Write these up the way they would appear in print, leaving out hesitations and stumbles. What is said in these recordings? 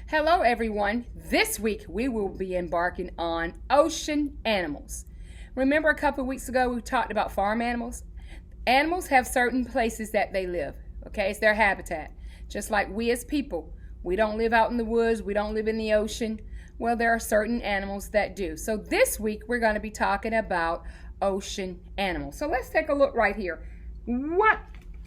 Hello, everyone. This week we will be embarking on ocean animals. Remember a couple of weeks ago we talked about farm animals? Animals have certain places that they live, okay? It's their habitat. Just like we as people, we don't live out in the woods, we don't live in the ocean. Well, there are certain animals that do. So this week we're going to be talking about ocean animals. So let's take a look right here. What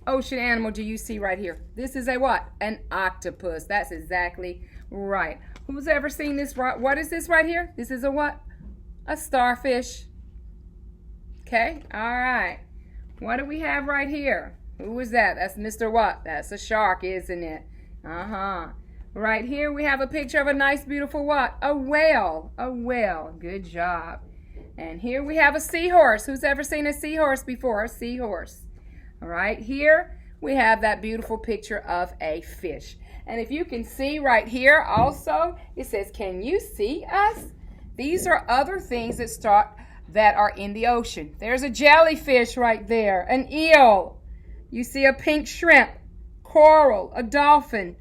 ocean animal do you see right here? This is a what? An octopus. That's exactly right. Who's ever seen this? What is this right here? This is a what? A starfish. Okay, all right. What do we have right here? Who is that? That's Mr. What? That's a shark, isn't it? Right here we have a picture of a nice, beautiful what? A whale. A whale. Good job. And here we have a seahorse. Who's ever seen a seahorse before? A seahorse. All right, here we have that beautiful picture of a fish. And if you can see right here also, it says, can you see us? These are other things that are in the ocean. There's a jellyfish right there, an eel. You see a pink shrimp, coral, a dolphin.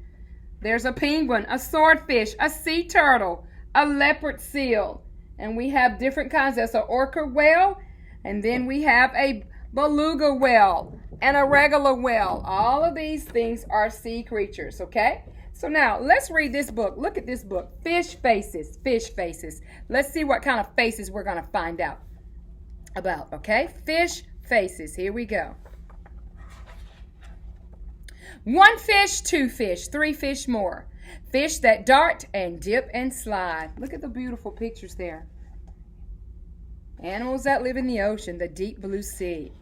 There's a penguin, a swordfish, a sea turtle, a leopard seal. And we have different kinds. There's an orca whale, and then we have a beluga whale and a regular whale. All of these things are sea creatures, okay? So now let's read this book. Look at this book, Fish Faces, Fish Faces. Let's see what kind of faces we're going to find out about, okay? Fish faces. Here we go. 1 fish, 2 fish, 3 fish more. Fish that dart and dip and slide. Look at the beautiful pictures there. Animals that live in the ocean, the deep blue sea.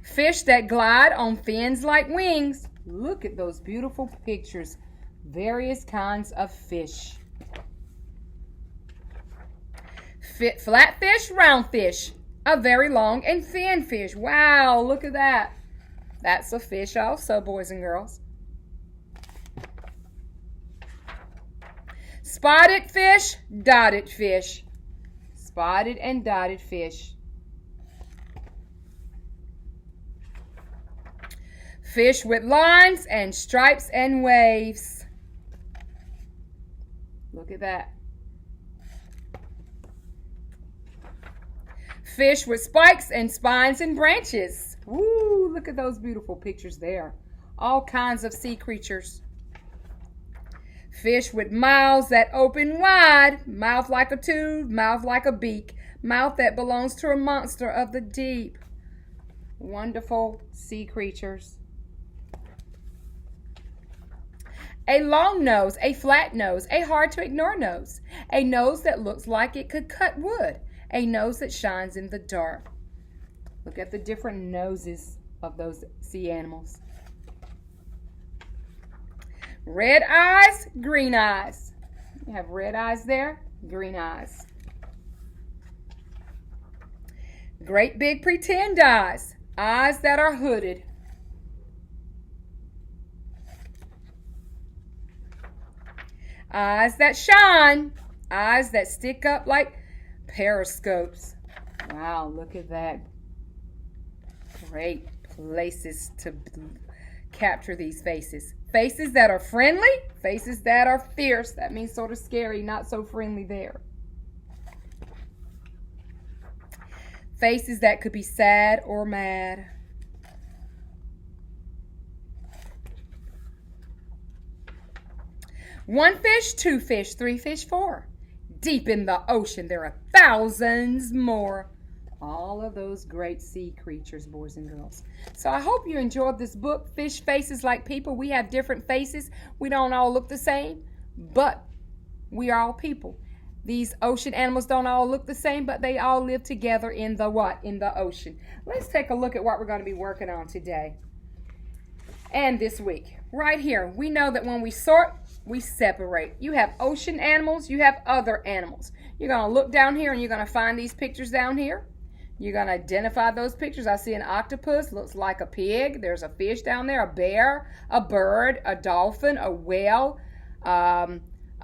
Fish that glide on fins like wings. Look at those beautiful pictures. Various kinds of fish. Flatfish, roundfish. A very long and thin fish. Wow, look at that. That's a fish also, boys and girls. Spotted fish, dotted fish. Spotted and dotted fish. Fish with lines and stripes and waves. Look at that. Fish with spikes and spines and branches. Woo, look at those beautiful pictures there. All kinds of sea creatures. Fish with mouths that open wide, mouth like a tube, mouth like a beak, mouth that belongs to a monster of the deep. Wonderful sea creatures. A long nose, a flat nose, a hard to ignore nose, a nose that looks like it could cut wood, a nose that shines in the dark. Look at the different noses of those sea animals. Red eyes, green eyes. You have red eyes there, green eyes. Great big pretend eyes, eyes that are hooded. Eyes that shine, eyes that stick up like periscopes. Wow, look at that. Great places to capture these faces. Faces that are friendly, faces that are fierce. That means sort of scary, not so friendly there. Faces that could be sad or mad. One fish, 2 fish, 3 fish, 4. Deep in the ocean, there are thousands more. All of those great sea creatures, boys and girls. So I hope you enjoyed this book, Fish Faces Like People. We have different faces. We don't all look the same, but we are all people. These ocean animals don't all look the same, but they all live together in the what? In the ocean. Let's take a look at what we're going to be working on today and this week. Right here, we know that when we sort, we separate. You have ocean animals, you have other animals. You're going to look down here and you're going to find these pictures down here. You're going to identify those pictures. I see an octopus, looks like a pig. There's a fish down there, a bear, a bird, a dolphin, a whale, a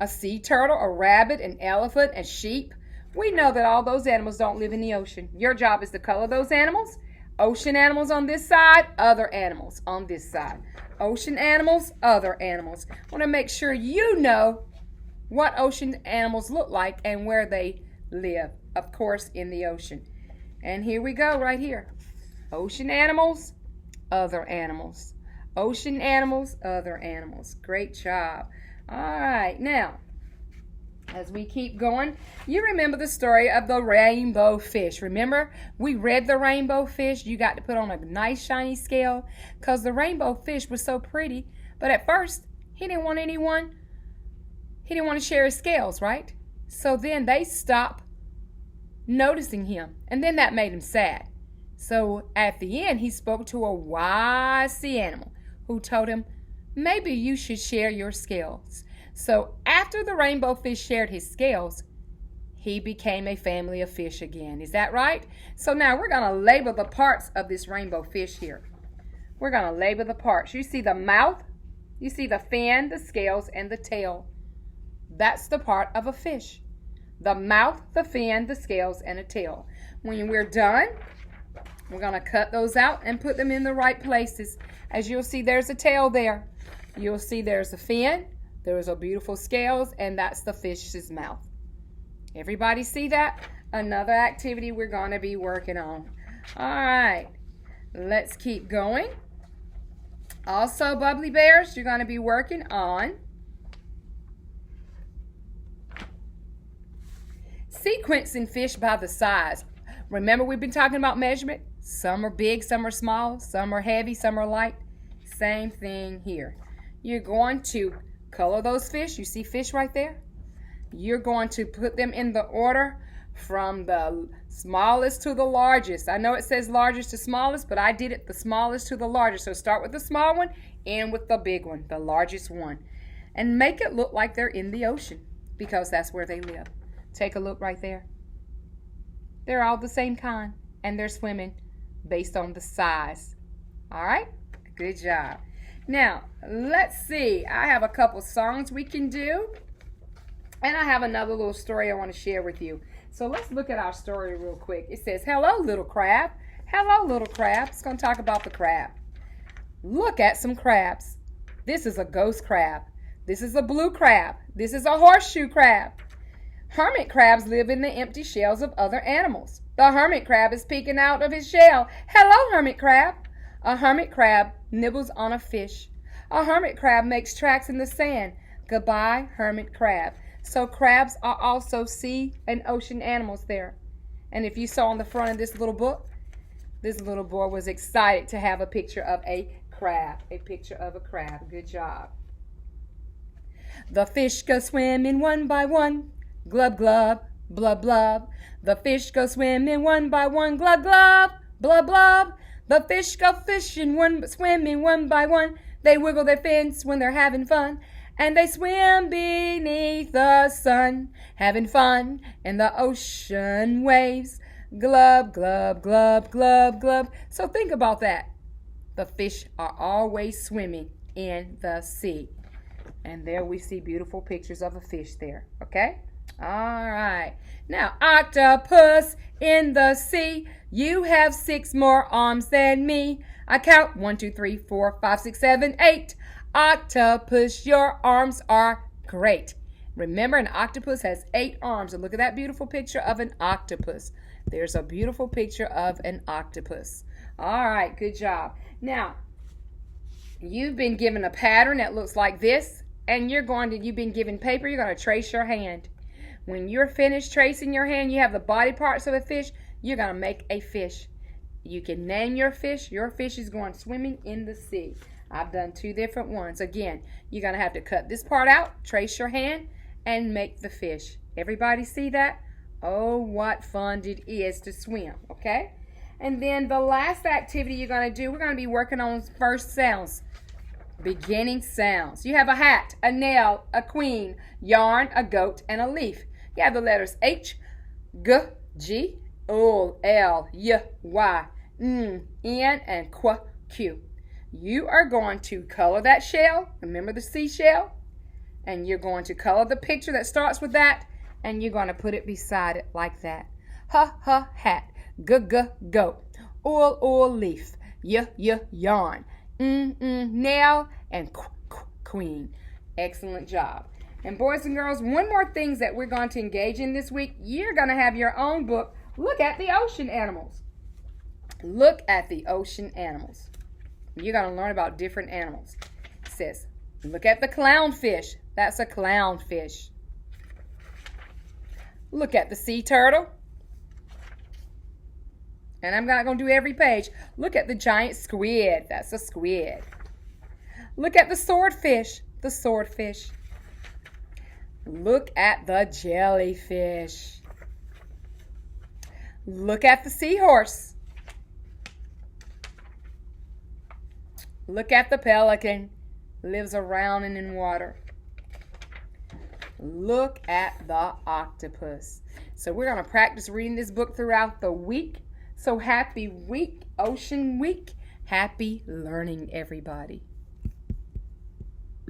sea turtle, a rabbit, an elephant, a sheep. We know that all those animals don't live in the ocean. Your job is to color those animals, Ocean animals on this side, other animals on this side. Ocean animals, other animals. I want to make sure you know what ocean animals look like and where they live. Of course, in the ocean. And here we go right here. Ocean animals, other animals. Ocean animals, other animals. Great job. All right, now, as we keep going, you remember the story of the rainbow fish. Remember, we read the rainbow fish. You got to put on a nice shiny scale because the rainbow fish was so pretty. But at first, he didn't want to share his scales, right? So then they stopped noticing him. And then that made him sad. So at the end, he spoke to a wise sea animal who told him, maybe you should share your scales. So after the rainbow fish shared his scales, he became a family of fish again. Is that right? So now we're going to label the parts of this rainbow fish here. We're going to label the parts. You see the mouth, you see the fin, the scales, and the tail. That's the part of a fish. The mouth, the fin, the scales, and a tail. When we're done, we're going to cut those out and put them in the right places. As you'll see, there's a tail there. You'll see there's a fin. There's a beautiful scales, and that's the fish's mouth. Everybody see that? Another activity we're going to be working on. All right, let's keep going. Also, Bubbly Bears, you're going to be working on sequencing fish by the size. Remember, we've been talking about measurement. Some are big, some are small, some are heavy, some are light. Same thing here. You're going to color those fish. You see fish right there? You're going to put them in the order from the smallest to the largest. I know it says largest to smallest, but I did it the smallest to the largest. So start with the small one, end with the big one, the largest one. And make it look like they're in the ocean because that's where they live. Take a look right there. They're all the same kind, and they're swimming based on the size. All right? Good job. Now, let's see. I have a couple songs we can do. And I have another little story I want to share with you. So let's look at our story real quick. It says, hello, little crab. Hello, little crab. It's going to talk about the crab. Look at some crabs. This is a ghost crab. This is a blue crab. This is a horseshoe crab. Hermit crabs live in the empty shells of other animals. The hermit crab is peeking out of his shell. Hello, hermit crab. A hermit crab nibbles on a fish. A hermit crab makes tracks in the sand. Goodbye, hermit crab. So crabs are also sea and ocean animals there. And if you saw on the front of this little book, this little boy was excited to have a picture of a crab. A picture of a crab. Good job. The fish go swimming one by one. Glub, glub, blub, blub. The fish go swimming one by one. Glub, glub, blub, blub. The fish go fishing swimming one by one. They wiggle their fins when they're having fun. And they swim beneath the sun, having fun in the ocean waves. Glub, glub, glub, glub, glub. So think about that. The fish are always swimming in the sea. And there we see beautiful pictures of a fish there. Okay? All right. Now, octopus in the sea. You have 6 more arms than me. I count 1, 2, 3, 4, 5, 6, 7, 8. Octopus, your arms are great. Remember, an octopus has 8 arms. And look at that beautiful picture of an octopus. There's a beautiful picture of an octopus. All right, good job. Now, you've been given a pattern that looks like this. And you've been given paper. You're going to trace your hand. When you're finished tracing your hand, you have the body parts of a fish. You're going to make a fish. You can name your fish. Your fish is going swimming in the sea. I've done 2 different ones. Again, you're going to have to cut this part out, trace your hand, and make the fish. Everybody see that? Oh, what fun it is to swim, okay? And then the last activity you're going to do, we're going to be working on first sounds. Beginning sounds. You have a hat, a nail, a queen, yarn, a goat, and a leaf. You have the letters H, G, G, O, L, Y, Y, N, and Q. You are going to color that shell. Remember the seashell? And you're going to color the picture that starts with that. And you're going to put it beside it like that. Ha, ha, hat. G, goat. oil, leaf, yarn, nail, and queen. Excellent job. And boys and girls, one more thing that we're going to engage in this week. You're going to have your own book. Look at the ocean animals. Look at the ocean animals. You're going to learn about different animals. It says, look at the clownfish. That's a clownfish. Look at the sea turtle. And I'm not going to do every page. Look at the giant squid. That's a squid. Look at the swordfish. The swordfish. Look at the jellyfish. Look at the seahorse. Look at the pelican. Lives around and in water. Look at the octopus. So we're going to practice reading this book throughout the week. So happy week, Ocean Week. Happy learning, everybody.